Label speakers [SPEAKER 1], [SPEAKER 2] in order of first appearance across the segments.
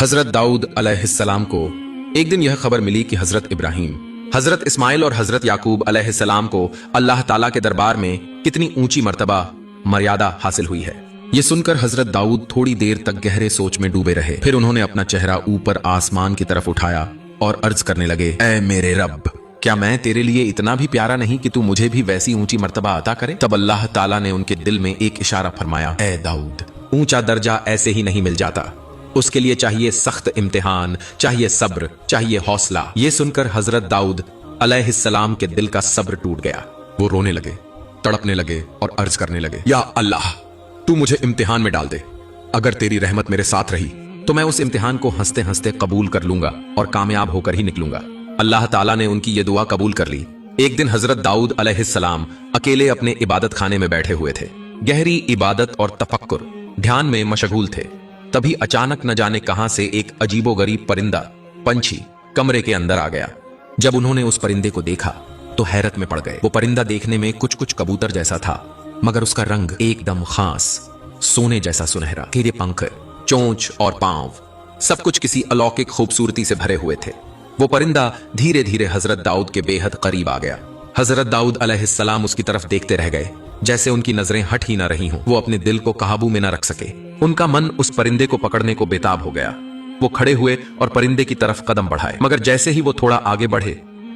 [SPEAKER 1] हजरत दाऊद अलैहिस्सलाम को एक दिन यह खबर मिली कि हजरत इब्राहीम, हजरत इस्माइल और हजरत याकूब अलैहिस्सलाम को अल्लाह ताला के दरबार में कितनी ऊंची मर्तबा मर्यादा हासिल हुई है। ये सुनकर हजरत दाऊद थोड़ी देर तक गहरे सोच में डूबे रहे। फिर उन्होंने अपना चेहरा ऊपर आसमान की तरफ उठाया और अर्ज करने लगे, ऐ मेरे रब, क्या मैं तेरे लिए इतना भी प्यारा नहीं कि तू मुझे भी वैसी ऊंची मर्तबा अता करे। तब अल्लाह ताला ने उनके दिल में एक इशारा फरमाया, ऐ दाऊद, ऊंचा दर्जा ऐसे ही नहीं मिल जाता, उसके लिए चाहिए सख्त इम्तिहान, चाहिए सब्र, चाहिए हौसला। ये सुनकर हजरत दाऊद अलैहिस्सलाम के दिल का सब्र टूट गया। वो रोने लगे, तड़पने लगे और अर्ज करने लगे, या अल्लाह, तू मुझे इम्तिहान में डाल दे। अगर तेरी रहमत मेरे साथ रही तो मैं उस इम्तिहान को हंसते हंसते कबूल कर लूंगा और कामयाब होकर ही निकलूंगा। अल्लाह ताला ने उनकी ये दुआ कबूल कर ली। एक दिन हजरत दाऊद अलैहिस्सलाम अकेले अपने इबादत खाने में बैठे हुए थे। गहरी इबादत और तफक्कुर, ध्यान में मशगूल थे। तभी अचानक न जाने कहां से एक अजीबोगरीब परिंदा, पंछी, कमरे के अंदर आ गया। जब उन्होंने उस परिंदे को देखा तो हैरत में पड़ गए। वो परिंदा देखने में कुछ कुछ कबूतर जैसा था, मगर उसका रंग एकदम खास, सोने जैसा सुनहरा। तेरे पंख, चोंच और पांव, सब कुछ किसी अलौकिक खूबसूरती से भरे हुए थे। वो परिंदा धीरे धीरे हजरत दाऊद के बेहद करीब आ गया। हजरत दाऊद अलैहिस्सलाम उसकी तरफ देखते रह गए, जैसे उनकी नजरें हट ही ना रही हों। वो अपने दिल को काबू में न रख सके। उनका मन उस परिंदे को पकड़ने को बेताब हो गया। वो खड़े हुए और परिंदे की तरफ कदम बढ़ाए, मगर जैसे ही वो थोड़ा आगे बढ़े,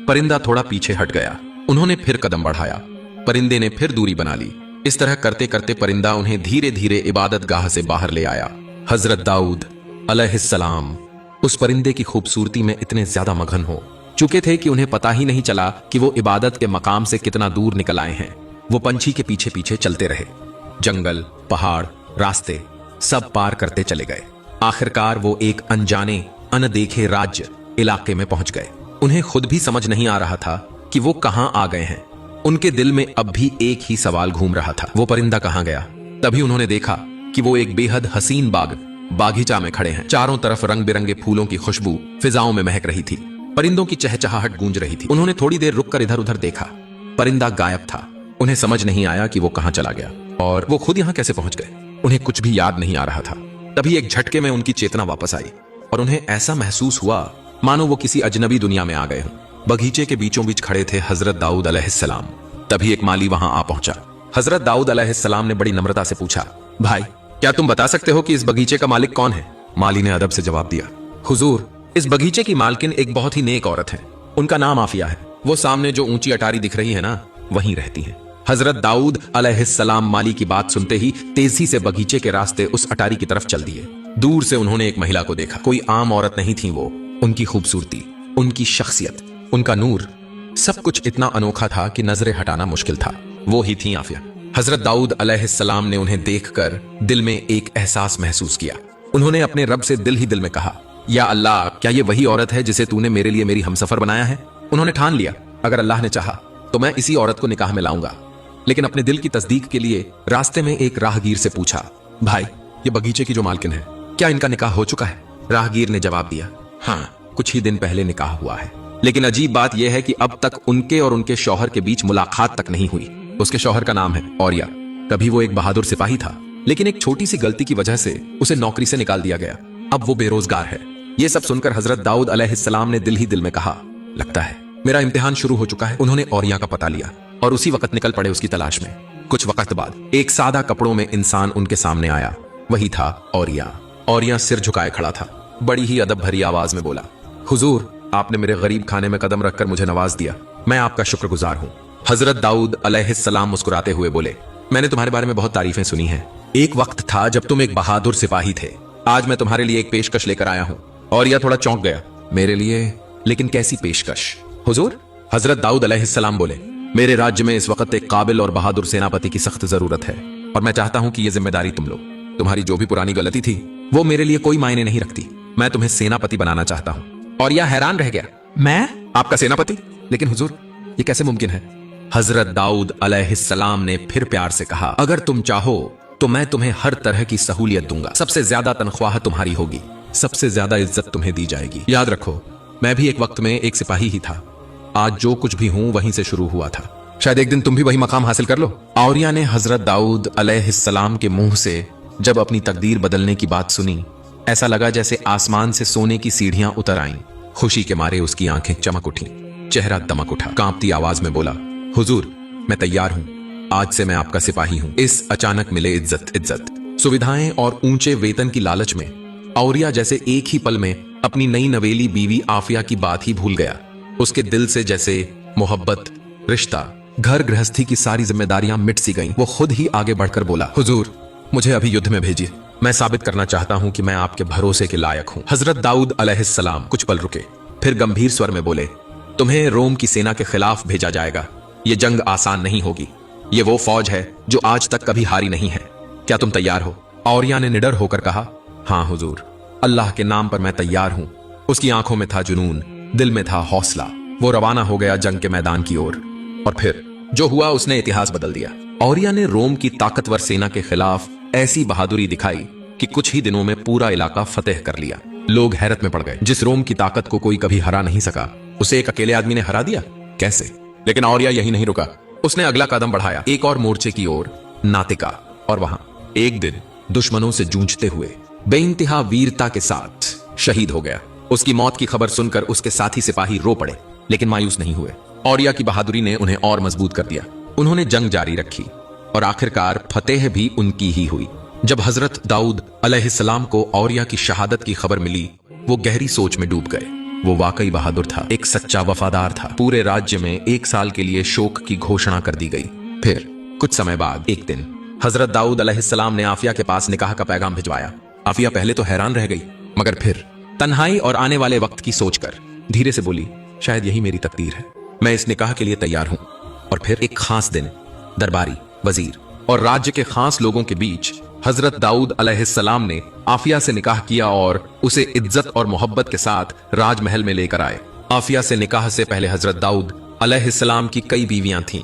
[SPEAKER 1] परिंदा थोड़ा पीछे हट गया। उन्होंने फिर कदम बढ़ाया, परिंदे ने फिर दूरी बना ली। इस तरह करते करते परिंदा उन्हें धीरे धीरे इबादत गाह से बाहर ले आया। हजरत दाऊद अलैहिस्सलाम उस परिंदे की खूबसूरती में इतने ज्यादा मगन हो चुके थे कि उन्हें पता ही नहीं चला कि वो इबादत के मकाम से कितना दूर निकल आए हैं। वो पंछी के पीछे पीछे चलते रहे, जंगल, पहाड़, रास्ते सब पार करते चले गए। आखिरकार वो एक अनजाने, अनदेखे राज्य इलाके में पहुंच गए। उन्हें खुद भी समझ नहीं आ रहा था कि वो कहां आ गए हैं। उनके दिल में अब भी एक ही सवाल घूम रहा था, वो परिंदा कहां गया। तभी उन्होंने देखा कि वो एक बेहद हसीन बागीचा में खड़े हैं। चारों तरफ रंग बिरंगे फूलों की खुशबू फिजाओं में महक रही थी। परिंदों की चहचहाहट गूंज रही थी। उन्होंने थोड़ी देर रुककर इधर उधर देखा, परिंदा गायब था। उन्हें समझ नहीं आया कि वो कहां चला गया और वो खुद यहां कैसे पहुंच गए। उन्हें कुछ भी याद नहीं आ रहा था। तभी एक झटके में उनकी चेतना वापस आई और उन्हें ऐसा महसूस हुआ मानो वो किसी अजनबी दुनिया में आ गए हों। बगीचे के बीचों बीच खड़े थे हजरत दाऊद अलैहिस्सलाम। तभी एक माली वहां आ पहुंचा। हजरत दाऊद अलैहिस्सलाम ने बड़ी नम्रता से पूछा, भाई, क्या तुम बता सकते हो कि इस बगीचे का मालिक कौन है? माली ने अदब से जवाब दिया, हुजूर, इस बगीचे की मालकिन एक बहुत ही नेक औरत है। उनका नाम आफिया है। वो सामने जो ऊंची अटारी दिख रही है ना, वहीं रहती है। हजरत दाऊद अलैहिस्सलाम माली की बात सुनते ही तेजी से बगीचे के रास्ते उस अटारी की तरफ चल दिए। दूर से उन्होंने एक महिला को देखा। कोई आम औरत नहीं थी वो। उनकी खूबसूरती, उनकी शख्सियत, उनका नूर, सब कुछ इतना अनोखा था कि नजरें हटाना मुश्किल था। वो ही थी आफिया। हजरत दाऊद अलैहिस्सलाम ने उन्हें देखकर दिल में एक एहसास महसूस किया। उन्होंने अपने रब से दिल ही दिल में कहा, या अल्लाह, क्या ये वही औरत है जिसे तूने मेरे लिए मेरी हमसफर बनाया है? उन्होंने ठान लिया, अगर अल्लाह ने चाहा तो मैं इसी औरत को निकाह में लाऊंगा। लेकिन अपने दिल की तस्दीक के लिए रास्ते में एक राहगीर से पूछा, भाई, ये बगीचे की जो मालकिन है, क्या इनका निकाह हो चुका है? राहगीर ने जवाब दिया, हाँ, कुछ ही दिन पहले निकाह हुआ है। लेकिन अजीब बात यह है कि अब तक उनके और उनके शौहर के बीच मुलाकात तक नहीं हुई। उसके शौहर का नाम है औरिया। कभी वो एक बहादुर सिपाही था, लेकिन एक छोटी सी गलती की वजह से उसे नौकरी से निकाल दिया गया। अब वो बेरोजगार है। ये सब सुनकर हजरत दाऊद अलैहिस्सलाम ने दिल ही दिल में कहा, लगता है मेरा इम्तिहान शुरू हो चुका है। उन्होंने औरिया का पता लिया और उसी वक्त निकल पड़े उसकी तलाश में। कुछ वक्त बाद एक सादा कपड़ों में इंसान उनके सामने आया। वही था औरिया। औरिया सिर झुकाए खड़ा था। बड़ी ही अदब भरी आवाज में बोला, हुजूर, आपने मेरे गरीब खाने में कदम रखकर मुझे नवाज दिया। मैं आपका शुक्रगुजार हूं। हजरत दाऊद अलैहिस्सलाम मुस्कुराते हुए बोले, मैंने तुम्हारे बारे में बहुत तारीफें सुनी हैं। एक वक्त था जब तुम एक बहादुर सिपाही थे। आज मैं तुम्हारे लिए एक पेशकश लेकर आया हूं। औरिया थोड़ा चौंक गया, मेरे लिए? लेकिन कैसी पेशकश हुजूर? हजरत दाऊद अलैहिस्सलाम बोले, मेरे राज्य में इस वक्त एक काबिल और बहादुर सेनापति की सख्त जरूरत है और मैं चाहता हूं कि यह जिम्मेदारी तुम लो। तुम्हारी जो भी पुरानी गलती थी वो मेरे लिए कोई मायने नहीं रखती। मैं तुम्हें सेनापति बनाना चाहता हूं। और यह हैरान रह गया, मैं आपका सेनापति? लेकिन हुजूर, ये कैसे मुमकिन है? हजरत दाऊद अलैहिस्सलाम ने फिर प्यार से कहा, अगर तुम चाहो तो मैं तुम्हें हर तरह की सहूलियत दूंगा। सबसे ज्यादा तनख्वाह तुम्हारी होगी, सबसे ज्यादा इज्जत तुम्हें दी जाएगी। याद रखो, मैं भी एक वक्त में एक सिपाही ही था। आज जो कुछ भी हूं वहीं से शुरू हुआ था। शायद एक दिन तुम भी वही मकाम हासिल कर लो। औरिया ने हजरत दाऊद अलैहिस्सलाम के मुंह से जब अपनी तकदीर बदलने की बात सुनी ऐसा लगा जैसे आसमान से सोने की सीढ़ियां उतर आईं। खुशी के मारे उसकी आंखें चमक उठी, चेहरा दमक उठा। कांपती आवाज में बोला, हुजूर मैं तैयार हूं, आज से मैं आपका सिपाही हूं। इस अचानक मिले इज्जत, सुविधाएं और ऊंचे वेतन की लालच में औरिया जैसे एक ही पल में अपनी नई नवेली बीवी आफिया की बात ही भूल गया। उसके दिल से जैसे मोहब्बत, रिश्ता, घर गृहस्थी की सारी जिम्मेदारियां मिट सी गईं। वो खुद ही आगे बढ़कर बोला, हुजूर मुझे अभी युद्ध में भेजिए, मैं साबित करना चाहता हूं कि मैं आपके भरोसे के लायक हूं। हजरत दाऊद अलैहिस्सलाम कुछ पल रुके, फिर गंभीर स्वर में बोले, तुम्हें रोम की सेना के खिलाफ भेजा जाएगा। ये जंग आसान नहीं होगी। ये वो फौज है जो आज तक कभी हारी नहीं है। क्या तुम तैयार हो? औरिया ने निडर होकर कहा, हां हुजूर, अल्लाह के नाम पर मैं तैयार हूं। उसकी आंखों में था जुनून, दिल में था हौसला। वो रवाना हो गया जंग के मैदान की ओर, और फिर जो हुआ उसने इतिहास बदल दिया। औरिया ने रोम की ताकतवर सेना के खिलाफ ऐसी बहादुरी दिखाई कि कुछ ही दिनों में पूरा इलाका फतेह कर लिया। लोग हैरत में पड़ गए। जिस रोम की ताकत को कोई कभी हरा नहीं सका, उसे एक अकेले आदमी ने हरा दिया, कैसे? लेकिन औरिया यही नहीं रुका। उसने अगला कदम बढ़ाया, एक और मोर्चे की ओर, नातिका। और वहां एक दिन दुश्मनों से जूझते हुए बेइंतहा वीरता के साथ शहीद हो गया। उसकी मौत की खबर सुनकर उसके साथी सिपाही रो पड़े, लेकिन मायूस नहीं हुए। औरिया की बहादुरी ने उन्हें और मजबूत कर दिया। उन्होंने जंग जारी रखी और आखिरकार फतेह भी उनकी ही हुई। जब हजरत दाऊद अलैहिस्सलाम को औरिया की शहादत की खबर मिली, वो गहरी सोच में डूब गए। वो वाकई बहादुर था, एक सच्चा वफादार था। पूरे राज्य में 1 साल के लिए शोक की घोषणा कर दी गई। फिर कुछ समय बाद एक दिन हजरत दाऊद अलैहिस्सलाम ने आफिया के पास निकाह का पैगाम भिजवाया। आफिया पहले तो हैरान रह गई, मगर फिर तन्हाई और आने वाले वक्त की सोचकर धीरे से बोली, शायद यही मेरी तकदीर है, मैं इस निकाह के लिए तैयार हूं। और फिर एक खास दिन दरबारी, वजीर और राज्य के खास लोगों के बीच हजरत दाऊद अलैहिस्सलाम ने आफिया से निकाह किया और उसे इज्जत और मोहब्बत के साथ राजमहल में लेकर आए। आफिया से निकाह से पहले हजरत दाऊद अलैहिस्सलाम की कई बीवियां थीं,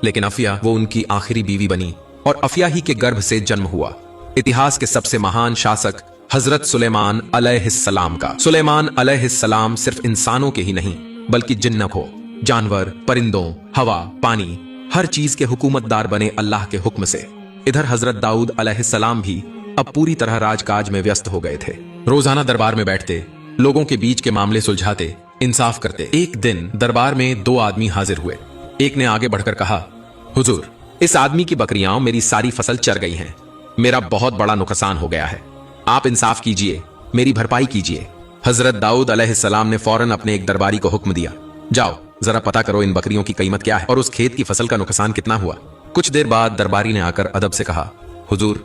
[SPEAKER 1] लेकिन आफिया वो उनकी आखिरी बीवी बनी और आफिया ही के गर्भ से जन्म हुआ इतिहास के सबसे महान शासक हजरत सुलेमान अलैहिस्सलाम का। सुलेमान अलैहिस्सलाम सिर्फ इंसानों के ही नहीं, बल्कि जिन्नों, जानवर, परिंदों, हवा, पानी, हर चीज के हुकूमतदार बने अल्लाह के हुक्म से। इधर हजरत दाऊद अलैहिस्सलाम भी अब पूरी तरह राजकाज में व्यस्त हो गए थे। रोजाना दरबार में बैठते, लोगों के बीच के मामले सुलझाते, इंसाफ करते। एक दिन दरबार में 2 आदमी हाजिर हुए। एक ने आगे बढ़कर कहा, हुजूर, इस आदमी की बकरियां मेरी सारी फसल चर गई हैं। मेरा बहुत बड़ा नुकसान हो गया है, आप इंसाफ कीजिए, मेरी भरपाई कीजिए। हजरत दाऊद अलैहिस्सलाम ने फौरन अपने एक दरबारी को हुक्म दिया, जाओ जरा पता करो इन बकरियों की कीमत क्या है और उस खेत की फसल का नुकसान कितना हुआ। कुछ देर बाद दरबारी ने आकर अदब से कहा, हुजूर,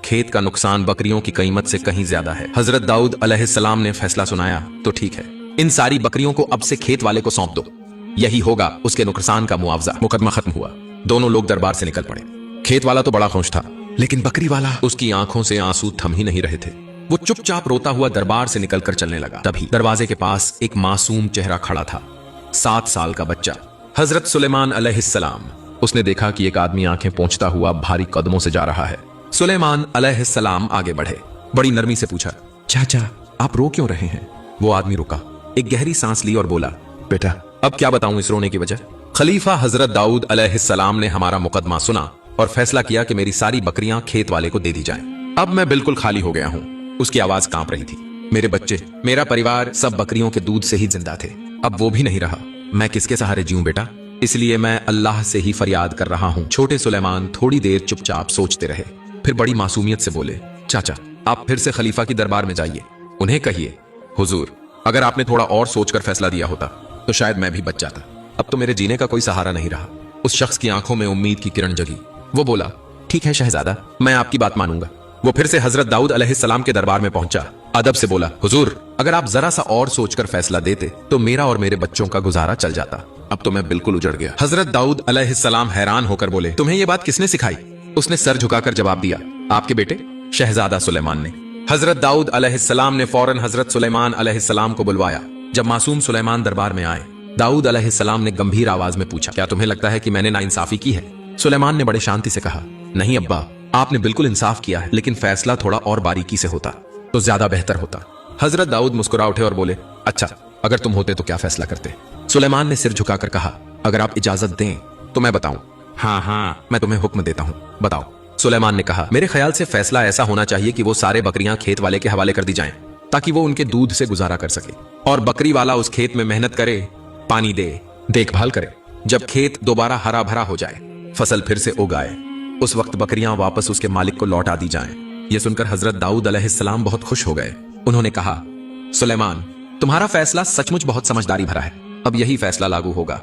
[SPEAKER 1] खेत का नुकसान बकरियों की कीमत से कहीं ज्यादा है। हजरत दाऊद अलैहिस्सलाम ने फैसला सुनाया, तो ठीक है, इन सारी बकरियों को अब से खेत वाले को सौंप दो, यही होगा उसके नुकसान का मुआवजा। मुकदमा खत्म हुआ। दोनों लोग दरबार से निकल पड़े। खेत वाला तो बड़ा खुश था, लेकिन बकरी वाला, उसकी आंखों से आंसू थम ही नहीं रहे थे। वो चुपचाप रोता हुआ दरबार से निकलकर चलने लगा। तभी दरवाजे के पास एक मासूम चेहरा खड़ा था, 7 साल का बच्चा, हजरत सुलेमान अलैहिस्सलाम। उसने देखा कि एक आदमी आंखें पोंछता हुआ भारी कदमों से जा रहा है। सुलेमान अलैहिस्सलाम आगे बढ़े, बड़ी नरमी से पूछा, चाचा आप रो क्यों रहे हैं? वो आदमी रुका, एक गहरी सांस ली और बोला, बेटा अब क्या बताऊं इस रोने की वजह। खलीफा हजरत दाऊद अलैहिस्सलाम ने हमारा मुकदमा सुना और फैसला किया कि मेरी सारी बकरियां खेत वाले को दे दी जाएं। अब मैं बिल्कुल खाली हो गया हूं। उसकी आवाज कांप रही थी। मेरे बच्चे, मेरा परिवार सब बकरियों के दूध से ही जिंदा थे, अब वो भी नहीं रहा। मैं किसके सहारे जीऊं बेटा? इसलिए मैं अल्लाह से ही फरियाद कर रहा हूं। छोटे सुलेमान थोड़ी देर चुपचाप सोचते रहे, फिर बड़ी मासूमियत से बोले, चाचा आप फिर से खलीफा की दरबार में जाइए, उन्हें कहिए, हुजूर अगर आपने थोड़ा और सोचकर फैसला दिया होता तो शायद मैं भी बच जाता। अब तो मेरे जीने का कोई सहारा नहीं रहा। उस शख्स की आंखों में उम्मीद की किरण जगी। वो बोला, ठीक है शहजादा, मैं आपकी बात मानूंगा। वो फिर से हजरत दाऊद अलैहिस्सलाम के दरबार में पहुंचा, अदब से बोला, हुजूर अगर आप जरा सा और सोचकर फैसला देते तो मेरा और मेरे बच्चों का गुजारा चल जाता। अब तो मैं बिल्कुल उजड़ गया। हजरत दाऊद अलैहिस्सलाम हैरान होकर बोले, तुम्हें यह बात किसने सिखाई? उसने सर झुकाकर जवाब दिया, आपके बेटे शहजादा सुलेमान ने। हजरत दाऊद अलैहिस्सलाम ने फौरन हजरत सुलेमान अलैहिस्सलाम को बुलवाया। जब मासूम सुलेमान दरबार में आए, दाऊद अलैहिस्सलाम ने गंभीर आवाज में पूछा, क्या तुम्हें लगता है कि मैंने नाइंसाफी की है? सुलेमान ने बड़े शांति से कहा, नहीं अब्बा, आपने बिल्कुल इंसाफ किया है, लेकिन फैसला थोड़ा और बारीकी से होता तो ज्यादा बेहतर होता। हजरत दाऊद मुस्कुरा उठे और बोले, अच्छा अगर तुम होते तो क्या फैसला करते? सुलेमान ने सिर झुकाकर कहा, अगर आप इजाजत दें तो मैं बताऊं। हाँ, मैं तुम्हें हुक्म देता हूं, बताओ। सुलेमान ने कहा, मेरे ख्याल से फैसला ऐसा होना चाहिए कि वो सारे बकरियां खेत वाले के हवाले कर दी जाएं। ताकि वो उनके दूध से गुजारा कर सके, और बकरी वाला उस खेत में मेहनत करे, पानी दे, देखभाल करे। जब खेत दोबारा हरा भरा हो जाए, फसल फिर से उगाए, उस वक्त बकरियां वापस उसके मालिक को लौटा दी जाएं। यह सुनकर हजरत दाऊद अलैहिस्सलाम बहुत खुश हो गए। उन्होंने कहा, सुलेमान, तुम्हारा फैसला सचमुच बहुत समझदारी भरा है, अब यही फैसला लागू होगा।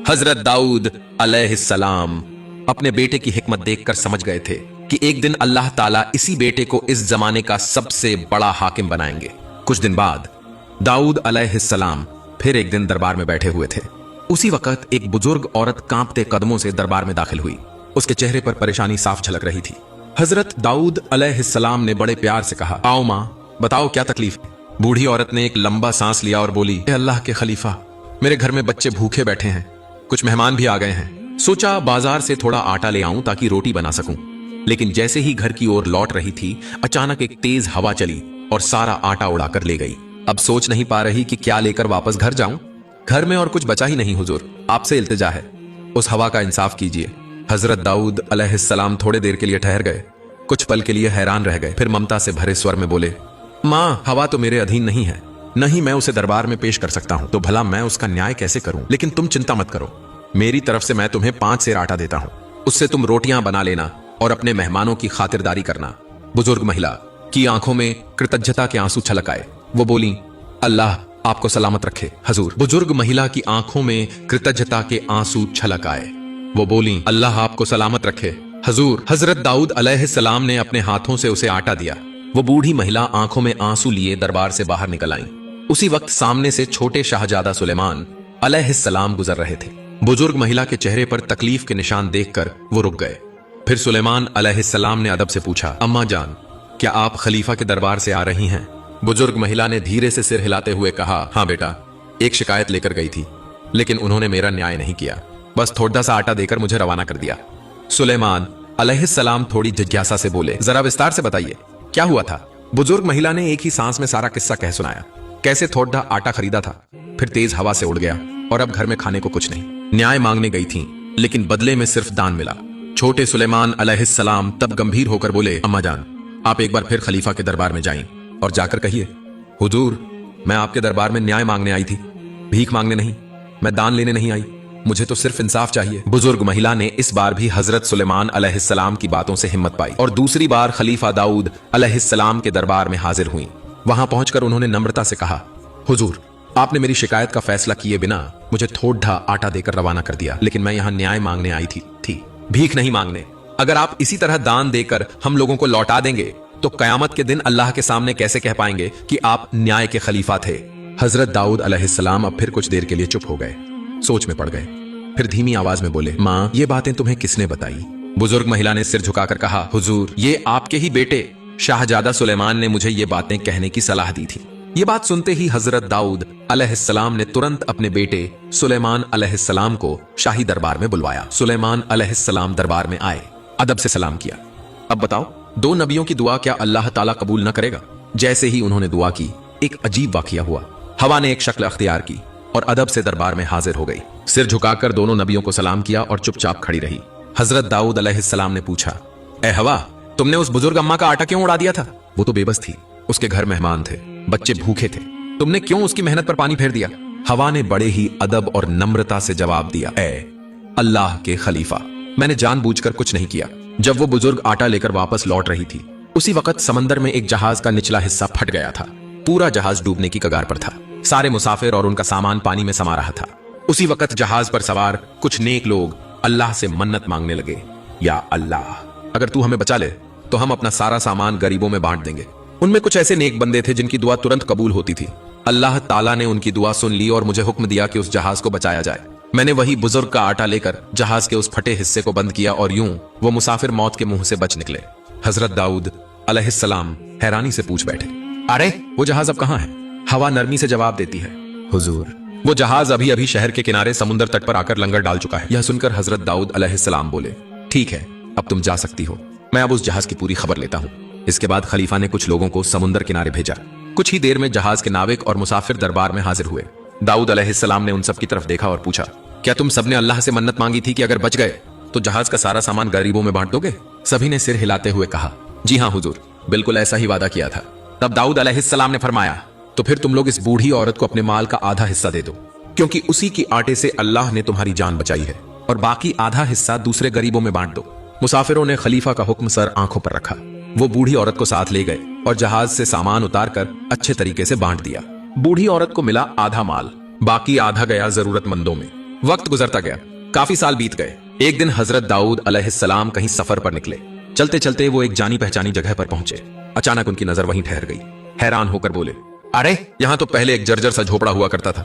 [SPEAKER 1] हजरत दाऊद अलैहिस्सलाम अपने बेटे की हिकमत देखकर समझ गए थे कि एक दिन अल्लाह ताला इसी बेटे को इस जमाने का सबसे बड़ा हाकिम बनाएंगे। कुछ दिन बाद दाऊद अलैहिस्सलाम फिर एक दिन दरबार में बैठे हुए थे। उसी वक्त एक बुजुर्ग औरत कांपते कदमों से दरबार में दाखिल हुई। उसके चेहरे पर परेशानी साफ झलक रही थी। हजरत दाऊद अलैहिस्सलाम ने बड़े प्यार से कहा, आओ मां, बताओ क्या तकलीफ है। बूढ़ी औरत ने एक लंबा सांस लिया और बोली, अल्लाह के खलीफा, मेरे घर में बच्चे भूखे बैठे हैं, कुछ मेहमान भी आ गए हैं। सोचा बाजार से थोड़ा आटा ले आऊं ताकि रोटी बना सकूं। लेकिन जैसे ही घर की ओर लौट रही थी, अचानक एक तेज हवा चली और सारा आटा उड़ाकर ले गई। अब सोच नहीं पा रही कि क्या लेकर वापस घर जाऊं। घर में और कुछ बचा ही नहीं हुजूर, आपसे इल्तिजा है, उस हवा का इंसाफ कीजिए। हजरत दाऊद अलैहिस्सलाम थोड़े देर के लिए ठहर गए, कुछ पल के लिए हैरान रह गए, फिर ममता से भरे स्वर में बोले, मां, हवा तो मेरे अधीन नहीं है, नहीं मैं उसे दरबार में पेश कर सकता हूं, तो भला मैं उसका न्याय कैसे करूं। लेकिन तुम चिंता मत करो, मेरी तरफ से मैं तुम्हें 5 सेर आटा देता हूं, उससे तुम रोटियां बना लेना और अपने मेहमानों की खातिरदारी करना। बुजुर्ग महिला की आंखों में कृतज्ञता के आंसू छलक आए। वो बोली, अल्लाह आपको सलामत रखे हजूर। बुजुर्ग महिला की आंखों में कृतज्ञता के आंसू छलक आए। वो बोली, अल्लाह आपको सलामत रखे हजूर। हजरत दाऊद अलैहिस्सलाम ने अपने हाथों से उसे आटा दिया। वो बूढ़ी महिला आंखों में आंसू लिए दरबार से बाहर निकल आई। उसी वक्त सामने से छोटे शाहजादा सुलेमान अलैहिस्सलाम गुजर रहे थे। बुजुर्ग महिला के चेहरे पर तकलीफ के निशान देखकर वो रुक गए। फिर सुलेमान अलैहिस्सलाम ने अदब से पूछा, अम्मा जान, क्या आप खलीफा के दरबार से आ रही हैं? बुजुर्ग महिला ने धीरे से सिर हिलाते हुए कहा, हाँ बेटा, एक शिकायत लेकर गई थी, लेकिन उन्होंने मेरा न्याय नहीं किया, बस थोड़ा सा आटा देकर मुझे रवाना कर दिया। सुलेमान अलैहिस्सलाम थोड़ी जिज्ञासा से बोले, जरा विस्तार से बताइए, क्या हुआ था? बुजुर्ग महिला ने एक ही सांस में सारा किस्सा कह सुनाया। कैसे थोड़ा आटा खरीदा था, फिर तेज हवा से उड़ गया और अब घर में खाने को कुछ नहीं। न्याय मांगने गई थी, लेकिन बदले में सिर्फ दान मिला। छोटे सुलेमान अलैहिस्सलाम तब गंभीर होकर बोले, अम्मा जान, आप एक बार फिर खलीफा के दरबार में जाएं और जाकर कहिए, हुजूर, मैं आपके दरबार में न्याय मांगने आई थी, भीख मांगने नहीं, मैं दान लेने नहीं आई, मुझे तो सिर्फ इंसाफ चाहिए। बुजुर्ग महिला ने इस बार भी हजरत सुलेमान अलैहिस्सलाम की बातों से हिम्मत पाई और दूसरी बार खलीफा दाऊद अलैहिस्सलाम के दरबार में हाजिर हुई। वहां पहुंचकर उन्होंने नम्रता से कहा, हुजूर, आपने मेरी शिकायत का फैसला किए बिना मुझे थोड़ा आटा देकर रवाना कर दिया, लेकिन मैं यहाँ न्याय मांगने आई थी, भीख नहीं मांगने। अगर आप इसी तरह दान देकर हम लोगों को लौटा देंगे तो कयामत के दिन अल्लाह के सामने कैसे कह पाएंगे कि आप न्याय के खलीफा थे। हजरत दाऊद अलैहिस्सलाम अब फिर कुछ देर के लिए चुप हो गए, सोच में पड़ गए। फिर धीमी आवाज में बोले, मां, ये बातें तुम्हें किसने बताई? बुजुर्ग महिला ने सिर झुकाकर कहा, हुजूर, ये आपके ही बेटे शाहजादा सुलेमान ने मुझे ये बातें कहने की सलाह दी थी। ये बात सुनते ही हजरत दाऊद अलैहिस्सलाम ने तुरंत अपने बेटे सुलेमान अलैहिस्सलाम को शाही दरबार में बुलवाया। सुलेमान अलैहिस्सलाम दरबार में आए, अदब से सलाम किया। अब बताओ, 2 नबियों की दुआ क्या अल्लाह ताला कबूल न करेगा? जैसे ही उन्होंने दुआ की, एक अजीब वाकया हुआ। हवा ने एक शक्ल अख्तियार की और अदब से दरबार में हाजिर हो गई। सिर झुकाकर दोनों नबियों को सलाम किया और चुपचाप खड़ी रही। हजरत दाऊद अलैहिस्सलाम ने पूछा, ए हवा, तुमने उस बुजुर्ग अम्मा का आटा क्यों उड़ा दिया था? वो तो बेबस थी, उसके घर मेहमान थे, बच्चे भूखे थे, तुमने क्यों उसकी मेहनत पर पानी फेर दिया? हवा ने बड़े ही अदब और नम्रता से जवाब दिया, ए अल्लाह के खलीफा, मैंने जानबूझकर कुछ नहीं किया। जब वो बुजुर्ग आटा लेकर वापस लौट रही थी, उसी वक्त समंदर में एक जहाज का निचला हिस्सा फट गया था। पूरा जहाज डूबने की कगार पर था। सारे मुसाफिर और उनका सामान पानी में समा रहा था। उसी वक्त जहाज पर सवार कुछ नेक लोग अल्लाह से मन्नत मांगने लगे, या अल्लाह, अगर तू हमें बचा ले तो हम अपना सारा सामान गरीबों में बांट देंगे। उनमें कुछ ऐसे नेक बंदे थे जिनकी दुआ तुरंत कबूल होती थी। अल्लाह ताला ने उनकी दुआ सुन ली और मुझे हुक्म दिया कि उस जहाज को बचाया जाए। मैंने वही बुजुर्ग का आटा लेकर जहाज के उस फटे हिस्से को बंद किया और यूं वो मुसाफिर मौत के मुंह से बच निकले। हजरत दाऊद अलैहिस्सलाम हैरानी से पूछ बैठे, अरे वो जहाज अब कहां है? हवा नरमी से जवाब देती है, हुजूर, वो जहाज अभी अभी शहर के किनारे समुद्र तट पर आकर लंगर डाल चुका है। यह सुनकर हजरत दाऊद अलैहिस्सलाम बोले, ठीक है, अब तुम जा सकती हो, मैं अब उस जहाज की पूरी खबर लेता हूं। इसके बाद खलीफा ने कुछ लोगों को समुद्र किनारे भेजा। कुछ ही देर में जहाज के नाविक और मुसाफिर दरबार में हाजिर हुए। दाऊद अलैहिस्सलाम ने उन सब की तरफ देखा और पूछा, क्या तुम सबने अल्लाह से मन्नत मांगी थी कि अगर बच गए तो जहाज का सारा सामान गरीबों में बांट दोगे? सभी ने सिर हिलाते हुए कहा, जी हां हुजूर, बिल्कुल ऐसा ही वादा किया था। तब दाऊद अलैहिस्सलाम ने फरमाया, तो फिर तुम लोग इस बूढ़ी औरत को अपने माल का आधा हिस्सा दे दो, क्योंकि उसी की आटे से अल्लाह ने तुम्हारी जान बचाई है, और बाकी आधा हिस्सा दूसरे गरीबों में बांट दो। मुसाफिरों ने खलीफा का हुक्म सर आंखों पर रखा। वो बूढ़ी औरत को साथ ले गए और जहाज से सामान उतारकर अच्छे तरीके से बांट दिया। बूढ़ी औरत को मिला आधा माल, बाकी आधा गया जरूरतमंदों में। वक्त गुजरता गया, काफी साल बीत गए। एक दिन हजरत दाऊद अलैहिस्सलाम कहीं सफर पर निकले। चलते चलते वो एक जानी पहचानी जगह पर पहुंचे। अचानक उनकी नजर वहीं ठहर गई। हैरान होकर बोले, अरे यहाँ तो पहले एक जर्जर सा झोपड़ा हुआ करता था।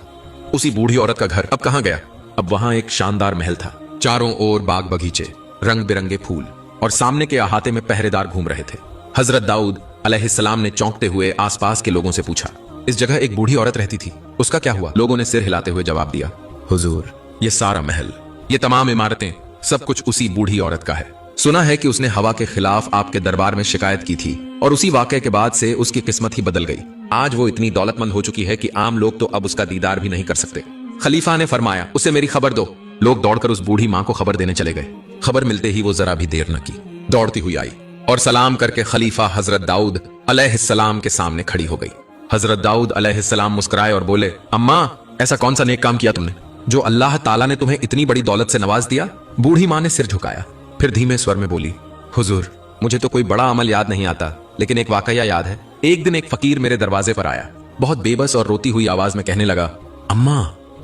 [SPEAKER 1] उसी बूढ़ी औरत का घर अब कहाँ गया? अब वहां एक शानदार महल था, चारों ओर बाग बगीचे, रंग बिरंगे फूल, और सामने के अहाते में पहरेदार घूम रहे थे। हजरत दाऊद अलैहिस्सलाम ने चौंकते हुए आसपास के लोगों से पूछा, इस जगह एक बूढ़ी औरत रहती थी, उसका क्या हुआ? लोगों ने सिर हिलाते हुए जवाब दिया, हुजूर, ये सारा महल, ये तमाम इमारतें, सब कुछ उसी बूढ़ी औरत का है। सुना है कि उसने हवा के खिलाफ आपके दरबार में शिकायत की थी, और उसी वाकये के बाद से उसकी किस्मत ही बदल गई। आज वो इतनी दौलतमंद हो चुकी है कि आम लोग तो अब उसका दीदार भी नहीं कर सकते। खलीफा ने फरमाया, उसे मेरी खबर दो। लोग दौड़कर उस बूढ़ी मां को खबर देने चले गए। खबर मिलते ही वो जरा भी देर न की, दौड़ती हुई आई और सलाम करके खलीफा हजरत दाऊद अलैहिस्सलाम के सामने खड़ी हो गई। हजरत दाऊद अलैहिस्सलाम मुस्कुराए और बोले, अम्मा, ऐसा कौन सा नेक काम किया तुमने जो अल्लाह ताला ने तुम्हें इतनी बड़ी दौलत से नवाज दिया? बूढ़ी मां ने सिर झुकाया, फिर धीमे स्वर में बोली, हुजूर, मुझे तो कोई बड़ा अमल याद नहीं आता, लेकिन एक वाकया याद है। एक दिन एक फकीर मेरे दरवाजे पर आया, बहुत बेबस और रोती हुई आवाज में कहने लगा, अम्मा,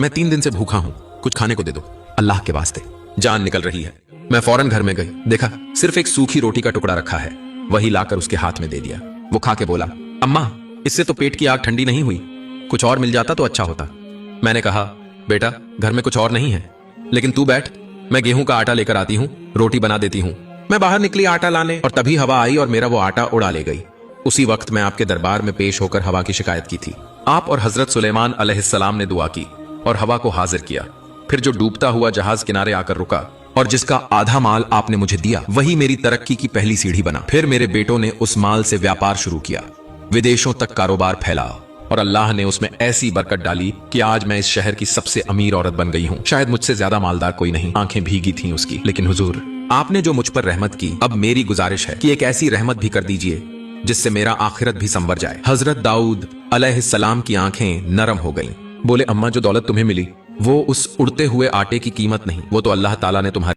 [SPEAKER 1] मैं 3 दिन से भूखा हूं, कुछ खाने को दे दो, अल्लाह के वास्ते, जान निकल रही है। मैं फौरन घर में गई, देखा सिर्फ एक सूखी रोटी का टुकड़ा रखा है, वही लाकर उसके हाथ में दे दिया। वो खा के बोला, अम्मा, इससे तो पेट की आग ठंडी नहीं हुई, कुछ और मिल जाता तो अच्छा होता। मैंने कहा, बेटा, घर में कुछ और नहीं है, लेकिन तू बैठ, मैं गेहूं का आटा लेकर आती हूँ, रोटी बना देती हूँ। मैं बाहर निकली आटा लाने, और तभी हवा आई और मेरा वो आटा उड़ा ले गई। उसी वक्त मैं आपके दरबार में पेश होकर हवा की शिकायत की थी। आप और हजरत सुलेमान अलैहिस्सलाम ने दुआ की और हवा को हाजिर किया। फिर जो डूबता हुआ जहाज किनारे आकर रुका और जिसका आधा माल आपने मुझे दिया, वही मेरी तरक्की की पहली सीढ़ी बना। फिर मेरे बेटों ने उस माल से व्यापार शुरू किया, विदेशों तक कारोबार फैला, और अल्लाह ने उसमें ऐसी बरकत डाली कि आज मैं इस शहर की सबसे अमीर औरत बन गई हूँ। शायद मुझसे ज्यादा मालदार कोई नहीं। आंखें भीगी थीं उसकी। लेकिन हुजूर, आपने जो मुझ पर रहमत की, अब मेरी गुजारिश है कि एक ऐसी रहमत भी कर दीजिए जिससे मेरा आखिरत भी संवर जाए। हजरत दाऊद अलैहिस्सलाम की आंखें नरम हो गईं। बोले, अम्मा, जो दौलत तुम्हें मिली वो उस उड़ते हुए आटे की कीमत नहीं, वो तो अल्लाह ताला ने तुम्हारी